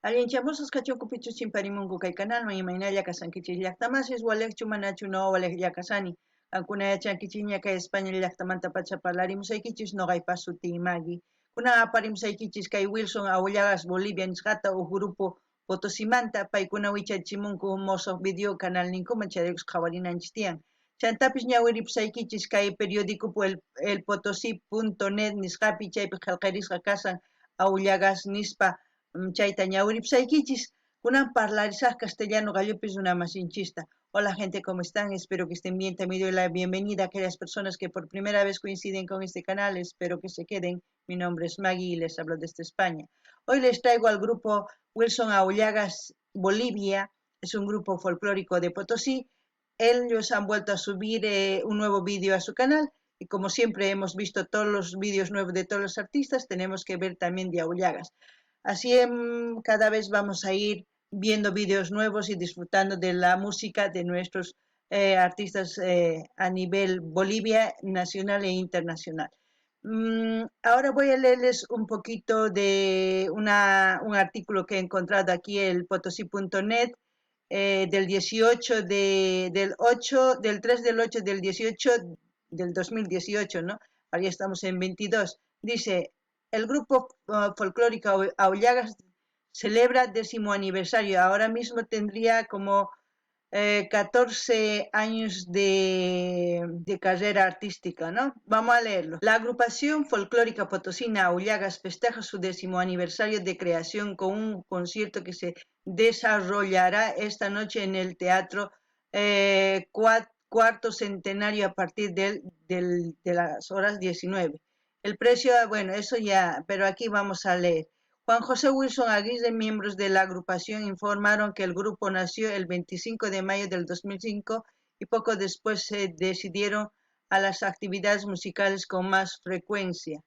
Allinchamusas kachukupichu chimparimunku kay canalman imaynalla kasankichis llaqtamasis walekchu manachu no walek llakasani. Ankuna yachankichis ña kay España llaqtamanta pacha parlarimusaykichis noqaypas sutii Maggie. Kunan aparimusaykichis kay Wilson Aullagas Bolivia nisqata huk grupo Potosimanta paykuna wichachimunku mosoq video canal ninkuman chayrikus qhawarinanchis tiyan. Chantapis ñawiripusaykichis kay periódicopu el potosí.net nisqapi chaypi qillqarisqa kasan Aullagas nispa chayta ñawiripusaykichis kunan parlarisaq castellano gallupis runamasinchista. Hola gente, ¿cómo están? Espero que estén bien. También doy la bienvenida a aquellas personas que por primera vez coinciden con este canal. Espero que se queden. Mi nombre es Maggie y les hablo desde España. Hoy les traigo al grupo Wilson Aullagas Bolivia. Es un grupo folclórico de Potosí. Ellos han vuelto a subir un nuevo vídeo a su canal. Y como siempre hemos visto todos los vídeos nuevos de todos los artistas, tenemos que ver también de Aullagas. Así cada vez vamos a ir viendo vídeos nuevos y disfrutando de la música de nuestros artistas a nivel Bolivia, nacional e internacional. Ahora voy a leerles un poquito de un artículo que he encontrado aquí, el potosí.net, del 18 del 8, del 3 del 8 del 18 del 2018, ¿no? Ahora ya estamos en 22. Dice, el grupo folclórico Aullagas celebra 10º aniversario. Ahora mismo tendría como 14 años de carrera artística, ¿no? Vamos a leerlo. La agrupación folclórica potosina Aullagas festeja su 10º aniversario de creación con un concierto que se desarrollará esta noche en el Teatro Cuarto Centenario a partir de las horas 19. El precio, bueno, eso ya, pero aquí vamos a leer. Juan José Wilson Aguirre, miembros de la agrupación, informaron que el grupo nació el 25 de mayo del 2005 y poco después se decidieron a las actividades musicales con más frecuencia.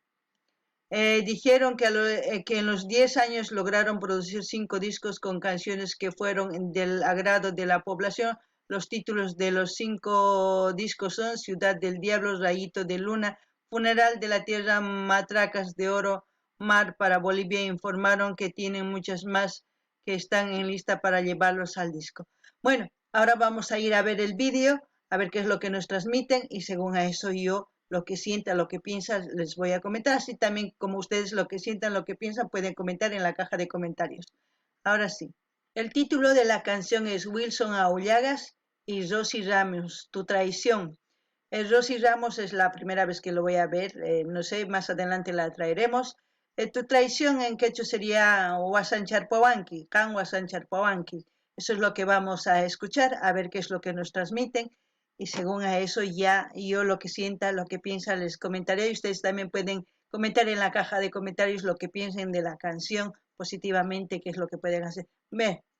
Dijeron que en los 10 años lograron producir 5 discos con canciones que fueron del agrado de la población. Los títulos de los 5 discos son Ciudad del Diablo, Rayito de Luna, Funeral de la Tierra, Matracas de Oro, Mar para Bolivia. Informaron que tienen muchas más que están en lista para llevarlos al disco. Bueno, ahora vamos a ir a ver el vídeo, a ver qué es lo que nos transmiten y según a eso yo lo que sientan, lo que piensan, les voy a comentar. Así también como ustedes lo que sientan, lo que piensan, pueden comentar en la caja de comentarios. Ahora sí. El título de la canción es Wilson Aullagas y Rosy Ramos, Tu Traición. Rosy Ramos es la primera vez que lo voy a ver, no sé, más adelante la traeremos. Tu Traición en quechua sería Huasancharpahuanqui, Can Huasancharpahuanqui. Eso es lo que vamos a escuchar, a ver qué es lo que nos transmiten. Y según a eso ya yo lo que sienta, lo que piensa, les comentaré. Y ustedes también pueden comentar en la caja de comentarios lo que piensen de la canción positivamente, qué es lo que pueden hacer.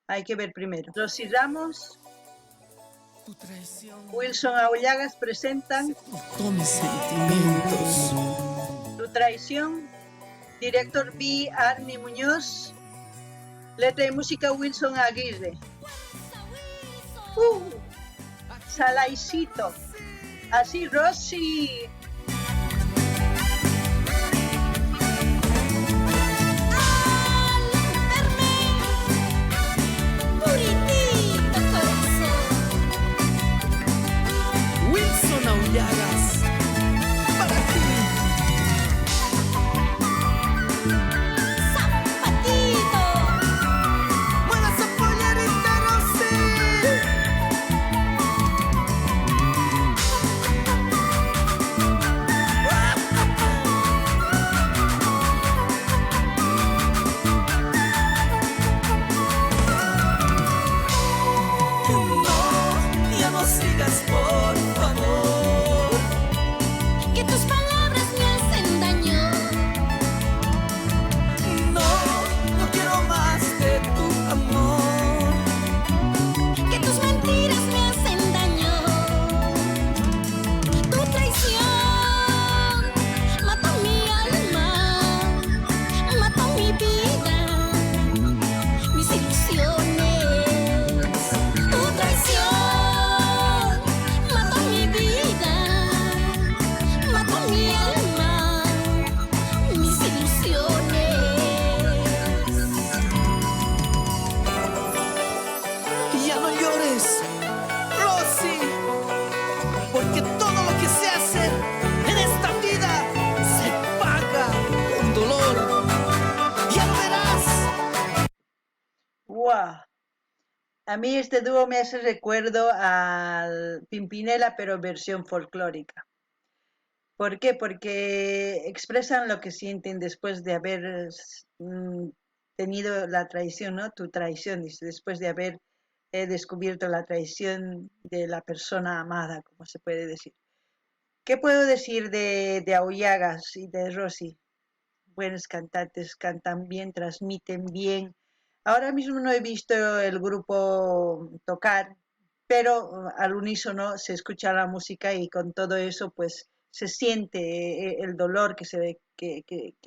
Hay que ver primero. Rosy Ramos, Wilson Aullagas presentan mis sentimientos. Tu Traición. Director B. Arnie Muñoz. Letra y música Wilson Aguirre. Salaicito. Así, Rosy. Wilson Aullagas, para ti. Zapatito, Buena esa pollerita, Rosy. flores, Rosy, porque todo lo que se hace en esta vida se paga con dolor. Ya lo verás. ¡Wow! A mí este dúo me hace recuerdo al Pimpinela, pero versión folclórica. ¿Por qué? Porque expresan lo que sienten después de haber tenido la traición, ¿no? Tu traición, dice, después de haber descubierto la traición de la persona amada, como se puede decir. ¿Qué puedo decir de Aullagas y de Rosy? Buenos cantantes, cantan bien, transmiten bien. Ahora mismo no he visto el grupo tocar, pero al unísono se escucha la música y con todo eso pues se siente el dolor que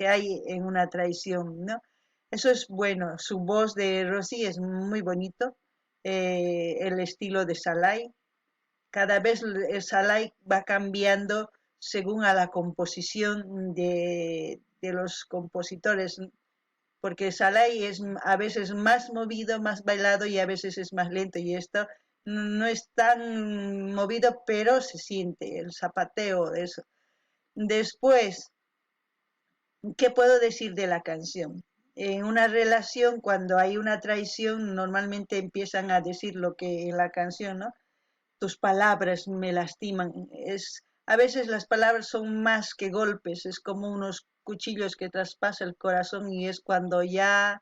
hay en una traición, ¿no? Eso es bueno. Su voz de Rosy es muy bonito, el estilo de Salai. Cada vez el Salai va cambiando según a la composición de los compositores, porque Salai es a veces más movido, más bailado y a veces es más lento y esto no es tan movido, pero se siente el zapateo de eso. Después, ¿qué puedo decir de la canción? En una relación, cuando hay una traición, normalmente empiezan a decir lo que en la canción, ¿no? Tus palabras me lastiman. A veces las palabras son más que golpes, es como unos cuchillos que traspasan el corazón y es cuando ya,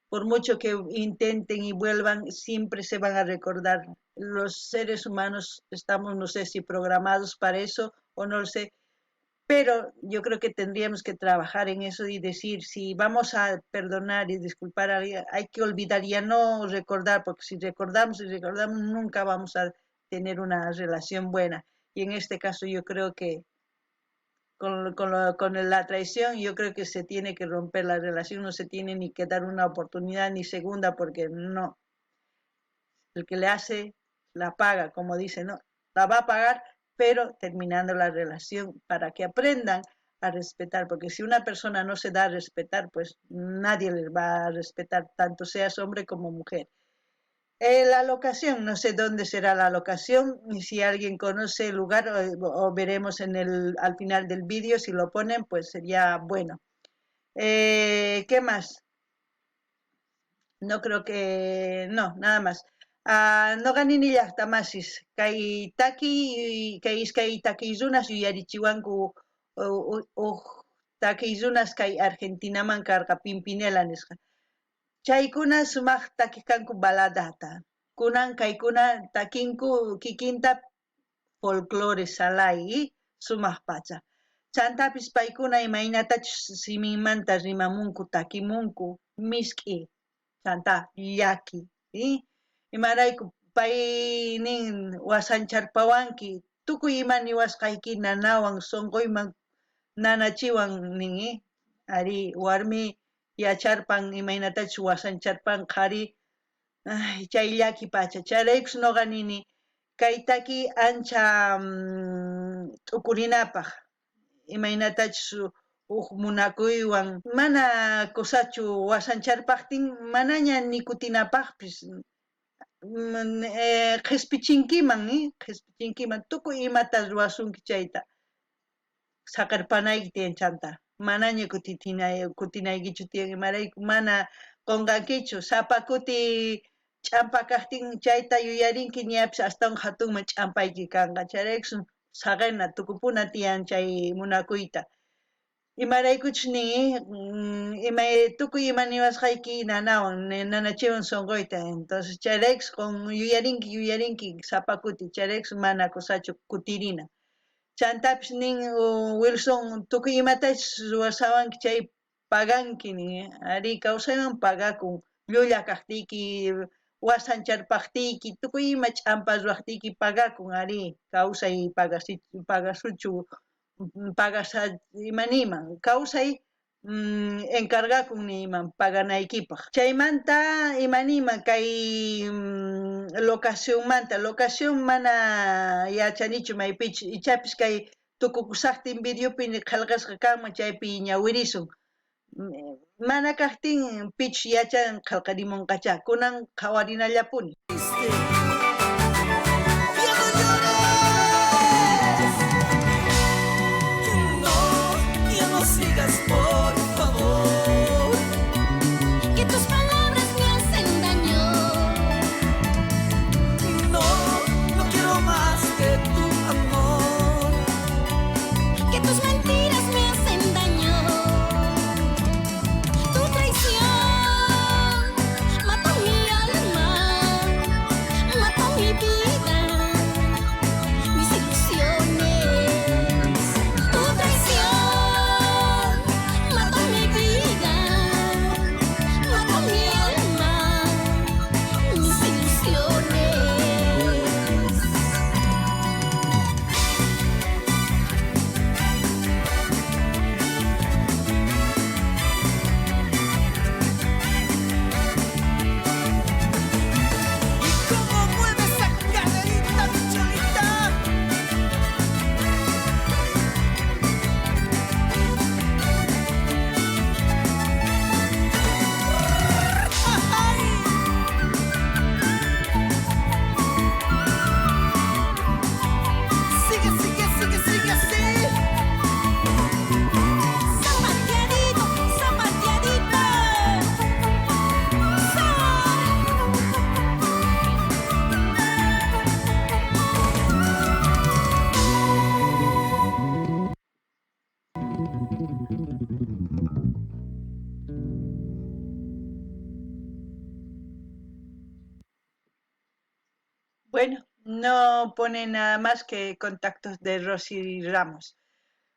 por mucho que intenten y vuelvan, siempre se van a recordar. Los seres humanos estamos, no sé si programados para eso o no lo sé, pero yo creo que tendríamos que trabajar en eso y decir, si vamos a perdonar y disculpar a alguien, hay que olvidar, ya no recordar, porque si recordamos y recordamos, nunca vamos a tener una relación buena. Y en este caso yo creo que con la traición, yo creo que se tiene que romper la relación, no se tiene ni que dar una oportunidad ni segunda, porque no, el que le hace la paga, como dice, ¿no? La va a pagar, pero terminando la relación para que aprendan a respetar, porque si una persona no se da a respetar, pues nadie les va a respetar, tanto seas hombre como mujer. La locación, no sé dónde será la locación, y si alguien conoce el lugar o veremos al final del vídeo, si lo ponen, pues sería bueno. ¿Qué más? No creo que, no, nada más. No ganini llaqtamasis kay kay iskay takiyrunas yuyarichiwanku uq takiyrunas kay Argentinaman karqa Pimpinela nisqa. Chaykuna sumaq takikanku baladata. Kunan kaykuna takinku kikinta folclore salay sumaq pacha. Chantapis paykuna imaynatachus simimanta rimamunku takimunku misk'i chanta llaki, ¿sí? Imarayku pay nin wasancharpawanki tukuy ima niwasqayki nanawan sonquyman nanachiwan nin ari warmi yacharpan imaynatachus wasancharpan qhari chay llaki pacha charaykus noqa nini kay taki ancha t'ukurinapaq imaynatachus huk munakuywan mana kusachu wasancharpaqtin manaña ni kutinapaqpis qhispichinkiman tukuy imata ruwasunki chayta saqarpanayki tiyan chanta manaña kutinaykichu tiyan imarayku mana qunqankichu sapa kuti ch'ampakaqtin chayta yuyarinki ñapis astawan hatunman ch'ampayki kanqa charaykus saqena tukupuna tiyan chay munakuyta imaraykuchus nin tukuy ima niwasqayki nanawan nanachiwan sunquyta entonces chayraykus yuyarinki sapa kuti chayraykus mana kusachu kutirina chantapis nin Wilson tukuy imatachus ruwasawanki chay paganki nin ari kawsayman pagakun llulla kaqtiyki wasancharpaqtiyki tukuy ima ch'ampa ruwaqtiyki pagakun ari kawsay pagasuchu imaniman kawsay encargakun niman paganaykipaq chaymanta imaniman kay locación mana yachanichu maypichu ichapis kay tukukusaqtin videopi qillqasqa kanman chaypi ñawirisun mana kaqtin pichu yachan qillqarimunqacha kunan qhawarinallapuni lloraste. Ya no llores. No, ya no sigas, por favor. Que tus palabras me hacen daño. No, no quiero más de tu amor. Que tus mentiras me hacen daño. Tu traición mató mi alma, mató mi vida, mis ilusiones. Tu traición mató mi vida, mató mi alma, mis ilusiones. ¿Y cómo mueve esa caderita, mi cholita? ¡Ay! Sigue, sigue, sigue, sigue así. Zapateadito, zapateadito. Bueno, no pone nada más que contactos de Rosy Ramos.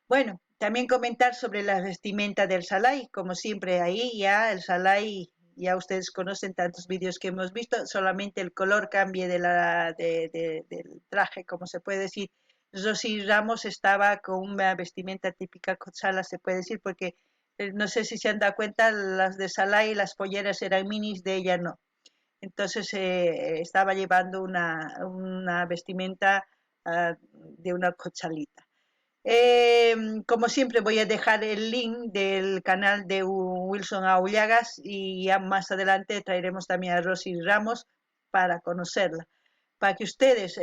Bueno, también comentar sobre la vestimenta del Salai, como siempre ahí ya el Salai, ya ustedes conocen tantos vídeos que hemos visto, solamente el color cambie del traje, como se puede decir. Rosy Ramos estaba con una vestimenta típica Cotzala, se puede decir, porque no sé si se han dado cuenta, las de Salai, las polleras eran minis, de ella no. Entonces estaba llevando una vestimenta de una cochalita. Como siempre voy a dejar el link del canal de Wilson Aullagas y ya más adelante traeremos también a Rosy Ramos para conocerla. Para que ustedes,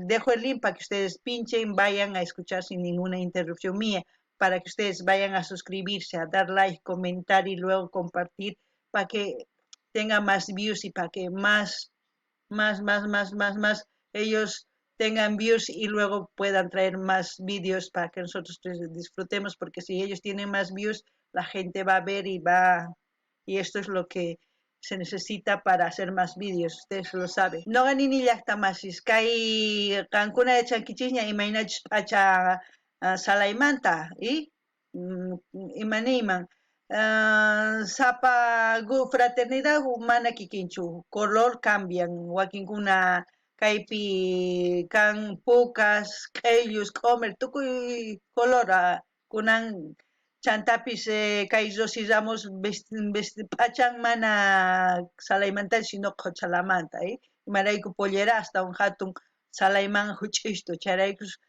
dejo el link para que ustedes pinchen, vayan a escuchar sin ninguna interrupción mía, para que ustedes vayan a suscribirse, a dar like, comentar y luego compartir, para que tengan más views y para que más ellos tengan views y luego puedan traer más vídeos para que nosotros disfrutemos, porque si ellos tienen más views, la gente va a ver y esto es lo que se necesita para hacer más vídeos, ustedes lo saben. No ganin ni llaqtamasis, kay kankuna de chankichiña imaynach pacha salaymanta y imanayman sapa fraternidad humana kikinchu color cambian wakinkuna kaypi kan pukas q'ellus q'umir tukuy color kunan chantapis kay Rosy Ramos p'achan mana salaymantachu sino qochalamanta imarayku pollera hasta un hatun salayman huch'ishtu chayraykus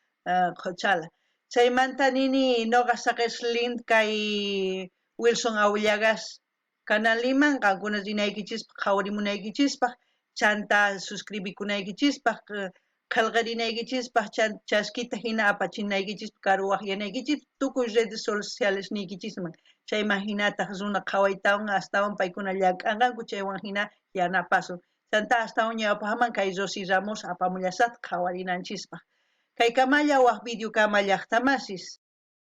qochala chaymanta nini noqa saqirlin kay Wilson Aullagas canaliman qankuna rinaykichispaq qhawarimunaykichispaq chanta suscribikunaykichispaq qillqarinaykichispaq chaskita hina apachinaykichispaq karuwaqyanaykichis tukuy redes sociales niykichisman chayman hinataq runa qhawaytawan astawan paykuna llamk'anqanku chaywan hina yanapasun chanta astawan ñawpaqman kay Rosy Ramos apamullasaq qhawarinanchispaq kay kamalla waq video kama llaqtamasis